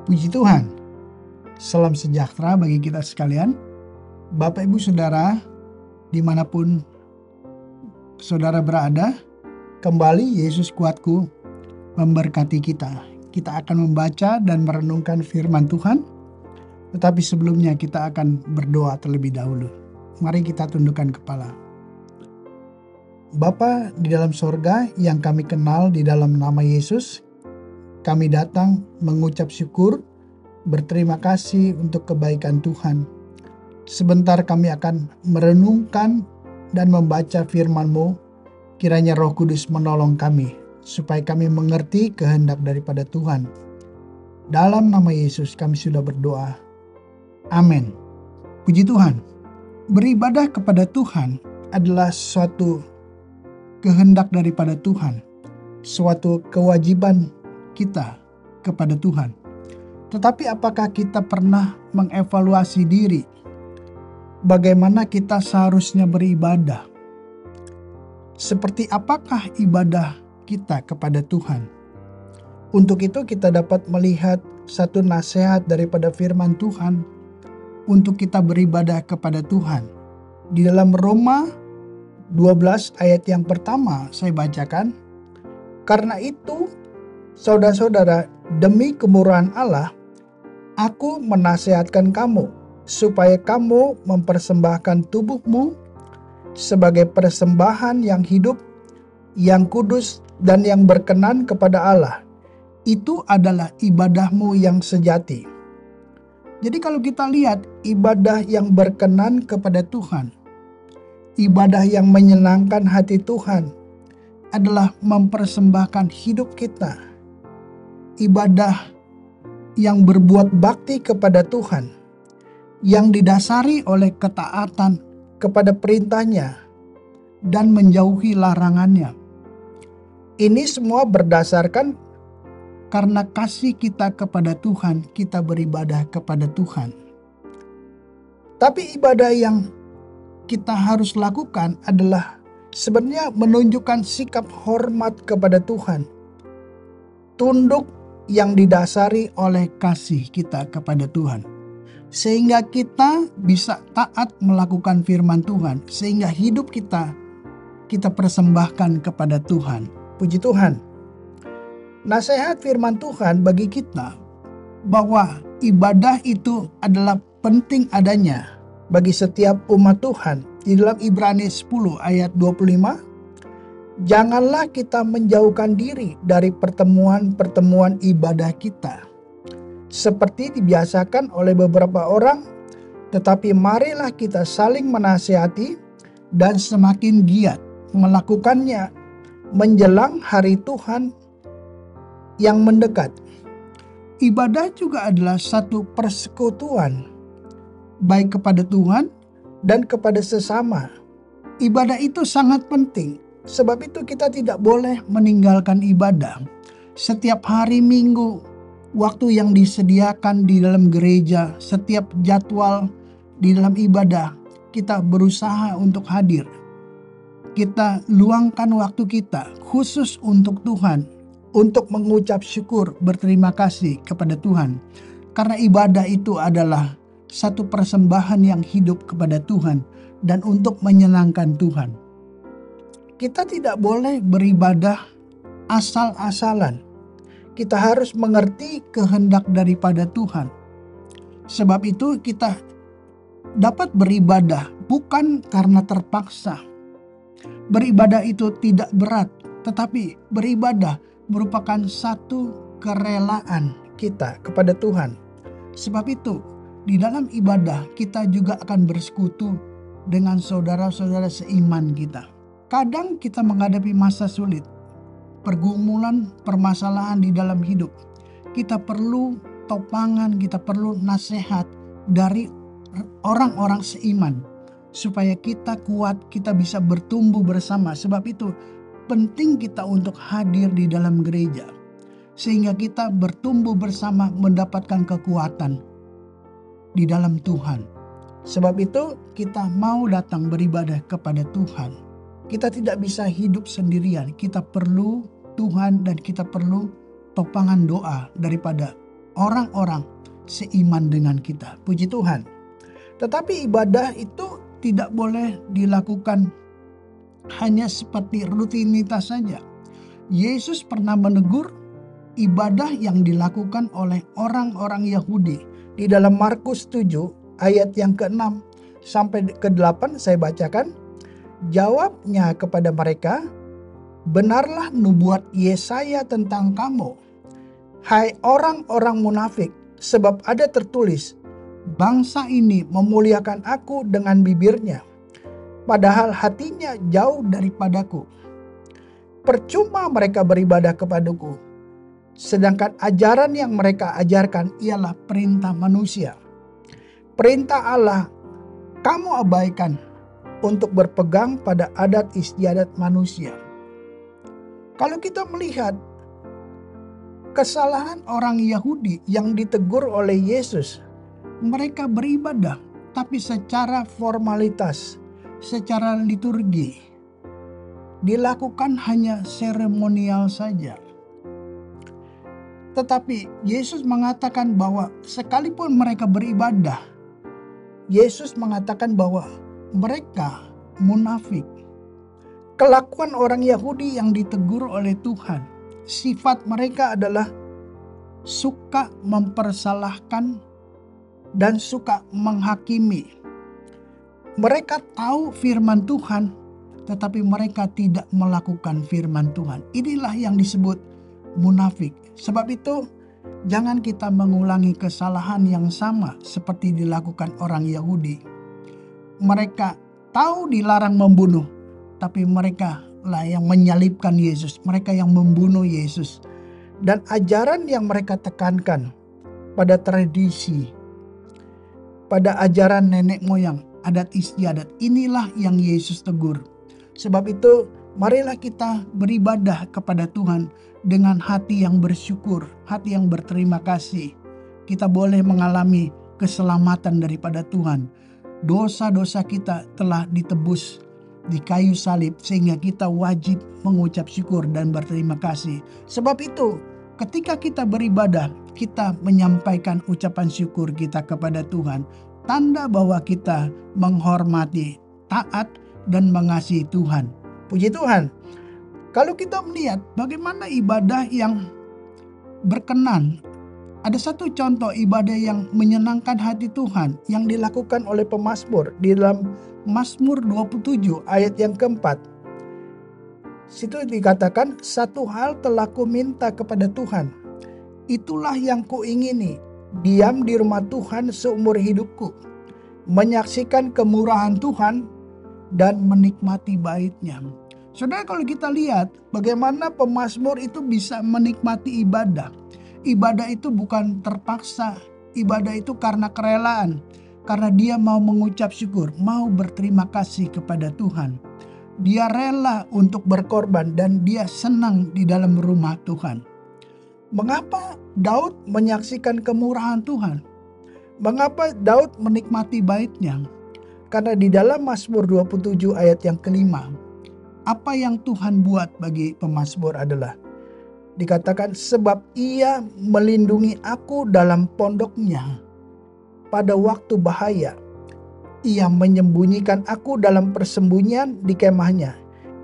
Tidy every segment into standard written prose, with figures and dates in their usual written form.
Puji Tuhan, salam sejahtera bagi kita sekalian. Bapak Ibu Saudara, dimanapun saudara berada, kembali Yesus kuatku memberkati kita. Kita akan membaca dan merenungkan firman Tuhan, tetapi sebelumnya kita akan berdoa terlebih dahulu. Mari kita tundukkan kepala. Bapa di dalam sorga yang kami kenal di dalam nama Yesus, kami datang mengucap syukur, berterima kasih untuk kebaikan Tuhan. Sebentar kami akan merenungkan dan membaca firman-Mu. Kiranya Roh Kudus menolong kami, supaya kami mengerti kehendak daripada Tuhan. Dalam nama Yesus kami sudah berdoa. Amin. Puji Tuhan. Beribadah kepada Tuhan adalah suatu kehendak daripada Tuhan, suatu kewajiban kita kepada Tuhan. Tetapi apakah kita pernah mengevaluasi diri? Bagaimana kita seharusnya beribadah? Seperti apakah ibadah kita kepada Tuhan? Untuk itu kita dapat melihat satu nasihat daripada firman Tuhan untuk kita beribadah kepada Tuhan. Di dalam Roma 12 ayat yang pertama saya bacakan. Karena itu, saudara-saudara, demi kemurahan Allah, aku menasihatkan kamu supaya kamu mempersembahkan tubuhmu sebagai persembahan yang hidup, yang kudus, dan yang berkenan kepada Allah. Itu adalah ibadahmu yang sejati. Jadi kalau kita lihat ibadah yang berkenan kepada Tuhan, ibadah yang menyenangkan hati Tuhan adalah mempersembahkan hidup kita. Ibadah yang berbuat bakti kepada Tuhan, yang didasari oleh ketaatan kepada perintahnya dan menjauhi larangannya. Ini semua berdasarkan karena kasih kita kepada Tuhan, kita beribadah kepada Tuhan. Tapi ibadah yang kita harus lakukan adalah sebenarnya menunjukkan sikap hormat kepada Tuhan. Tunduk yang didasari oleh kasih kita kepada Tuhan. Sehingga kita bisa taat melakukan firman Tuhan. Sehingga hidup kita persembahkan kepada Tuhan. Puji Tuhan. Nasihat firman Tuhan bagi kita bahwa ibadah itu adalah penting adanya bagi setiap umat Tuhan. Di dalam Ibrani 10 ayat 25, janganlah kita menjauhkan diri dari pertemuan-pertemuan ibadah kita, seperti dibiasakan oleh beberapa orang, tetapi marilah kita saling menasihati dan semakin giat melakukannya menjelang hari Tuhan yang mendekat. Ibadah juga adalah satu persekutuan, baik kepada Tuhan dan kepada sesama. Ibadah itu sangat penting. Sebab itu kita tidak boleh meninggalkan ibadah. Setiap hari Minggu, waktu yang disediakan di dalam gereja, setiap jadwal di dalam ibadah, kita berusaha untuk hadir. Kita luangkan waktu kita khusus untuk Tuhan, untuk mengucap syukur, berterima kasih kepada Tuhan. Karena ibadah itu adalah satu persembahan yang hidup kepada Tuhan dan untuk menyenangkan Tuhan. Kita tidak boleh beribadah asal-asalan. Kita harus mengerti kehendak daripada Tuhan. Sebab itu kita dapat beribadah bukan karena terpaksa. Beribadah itu tidak berat, tetapi beribadah merupakan satu kerelaan kita kepada Tuhan. Sebab itu, di dalam ibadah kita juga akan bersekutu dengan saudara-saudara seiman kita. Kadang kita menghadapi masa sulit, pergumulan, permasalahan di dalam hidup. Kita perlu topangan, kita perlu nasihat dari orang-orang seiman. Supaya kita kuat, kita bisa bertumbuh bersama. Sebab itu penting kita untuk hadir di dalam gereja. Sehingga kita bertumbuh bersama mendapatkan kekuatan di dalam Tuhan. Sebab itu kita mau datang beribadah kepada Tuhan. Kita tidak bisa hidup sendirian. Kita perlu Tuhan dan kita perlu topangan doa daripada orang-orang seiman dengan kita. Puji Tuhan. Tetapi ibadah itu tidak boleh dilakukan hanya seperti rutinitas saja. Yesus pernah menegur ibadah yang dilakukan oleh orang-orang Yahudi. Di dalam Markus 7 ayat yang ke-6 sampai ke-8 saya bacakan. Jawabnya kepada mereka, "Benarlah nubuat Yesaya tentang kamu, hai orang-orang munafik, sebab ada tertulis, bangsa ini memuliakan aku dengan bibirnya, padahal hatinya jauh daripadaku. Percuma mereka beribadah kepadaku, sedangkan ajaran yang mereka ajarkan ialah perintah manusia. Perintah Allah kamu abaikan untuk berpegang pada adat istiadat manusia." Kalau kita melihat kesalahan orang Yahudi yang ditegur oleh Yesus, mereka beribadah tapi secara formalitas, secara liturgi, dilakukan hanya seremonial saja. Tetapi Yesus mengatakan bahwa sekalipun mereka beribadah, Yesus mengatakan bahwa mereka munafik. Kelakuan orang Yahudi yang ditegur oleh Tuhan, sifat mereka adalah suka mempersalahkan dan suka menghakimi. Mereka tahu firman Tuhan, tetapi mereka tidak melakukan firman Tuhan. Inilah yang disebut munafik. Sebab itu, jangan kita mengulangi kesalahan yang sama seperti dilakukan orang Yahudi. Mereka tahu dilarang membunuh, tapi mereka lah yang menyalibkan Yesus. Mereka yang membunuh Yesus. Dan ajaran yang mereka tekankan pada tradisi, pada ajaran nenek moyang, adat istiadat, inilah yang Yesus tegur. Sebab itu, marilah kita beribadah kepada Tuhan dengan hati yang bersyukur, hati yang berterima kasih. Kita boleh mengalami keselamatan daripada Tuhan. Dosa-dosa kita telah ditebus di kayu salib, sehingga kita wajib mengucap syukur dan berterima kasih. Sebab itu, ketika kita beribadah, kita menyampaikan ucapan syukur kita kepada Tuhan. Tanda bahwa kita menghormati, taat, dan mengasihi Tuhan. Puji Tuhan. Kalau kita melihat bagaimana ibadah yang berkenan, ada satu contoh ibadah yang menyenangkan hati Tuhan yang dilakukan oleh pemazmur di dalam Mazmur 27 ayat yang keempat. Situ dikatakan, "Satu hal telah ku minta kepada Tuhan, itulah yang kuingini, diam di rumah Tuhan seumur hidupku, menyaksikan kemurahan Tuhan dan menikmati bait-Nya." Saudara, kalau kita lihat bagaimana pemazmur itu bisa menikmati ibadah. Ibadah itu bukan terpaksa, ibadah itu karena kerelaan. Karena dia mau mengucap syukur, mau berterima kasih kepada Tuhan. Dia rela untuk berkorban dan dia senang di dalam rumah Tuhan. Mengapa Daud menyaksikan kemurahan Tuhan? Mengapa Daud menikmati bait-Nya? Karena di dalam Mazmur 27 ayat yang kelima, apa yang Tuhan buat bagi pemazmur adalah dikatakan, "Sebab ia melindungi aku dalam pondok-Nya. Pada waktu bahaya, ia menyembunyikan aku dalam persembunyian di kemahnya.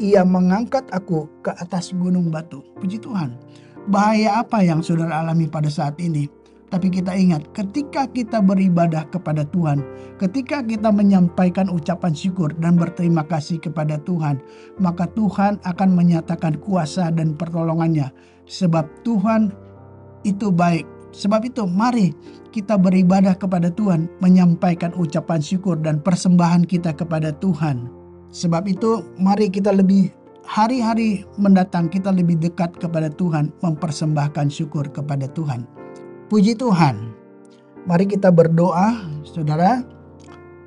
Ia mengangkat aku ke atas gunung batu." Puji Tuhan. Bahaya apa yang saudara alami pada saat ini? Tapi kita ingat, ketika kita beribadah kepada Tuhan, ketika kita menyampaikan ucapan syukur dan berterima kasih kepada Tuhan, maka Tuhan akan menyatakan kuasa dan pertolongannya. Sebab Tuhan itu baik. Sebab itu mari kita beribadah kepada Tuhan, menyampaikan ucapan syukur dan persembahan kita kepada Tuhan. Sebab itu mari kita lebih hari-hari mendatang kita lebih dekat kepada Tuhan, mempersembahkan syukur kepada Tuhan. Puji Tuhan. Mari kita berdoa, saudara.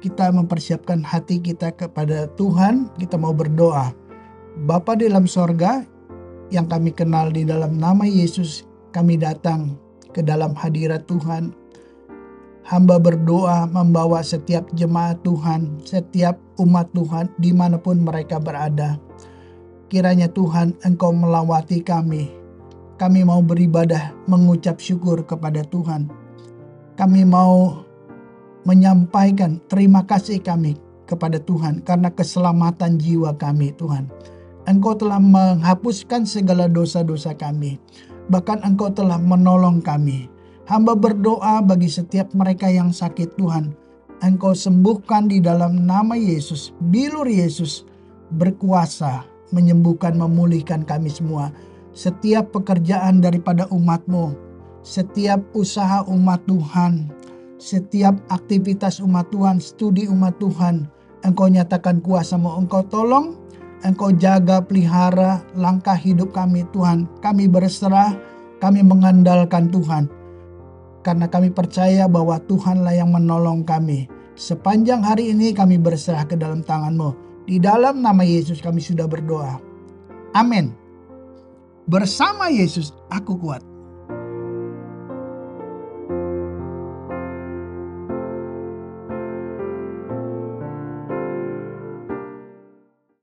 Kita mempersiapkan hati kita kepada Tuhan. Kita mau berdoa. Bapa di dalam sorga, yang kami kenal di dalam nama Yesus, kami datang ke dalam hadirat Tuhan. Hamba berdoa membawa setiap jemaat Tuhan, setiap umat Tuhan dimanapun mereka berada. Kiranya Tuhan Engkau melawati kami. kami mau beribadah mengucap syukur kepada Tuhan. Kami mau menyampaikan terima kasih kami kepada Tuhan karena keselamatan jiwa kami, Tuhan. Engkau telah menghapuskan segala dosa-dosa kami. Bahkan Engkau telah menolong kami. Hamba berdoa bagi setiap mereka yang sakit, Tuhan. Engkau sembuhkan di dalam nama Yesus. Bilur Yesus berkuasa menyembuhkan, memulihkan kami semua. Setiap pekerjaan daripada umat-Mu, setiap usaha umat Tuhan, setiap aktivitas umat Tuhan, studi umat Tuhan, Engkau nyatakan kuasa-Mu. Engkau tolong, Engkau jaga, pelihara langkah hidup kami, Tuhan. Kami berserah, kami mengandalkan Tuhan. Karena kami percaya bahwa Tuhanlah yang menolong kami. Sepanjang hari ini kami berserah ke dalam tangan-Mu. Di dalam nama Yesus kami sudah berdoa. Amin. Bersama Yesus aku kuat.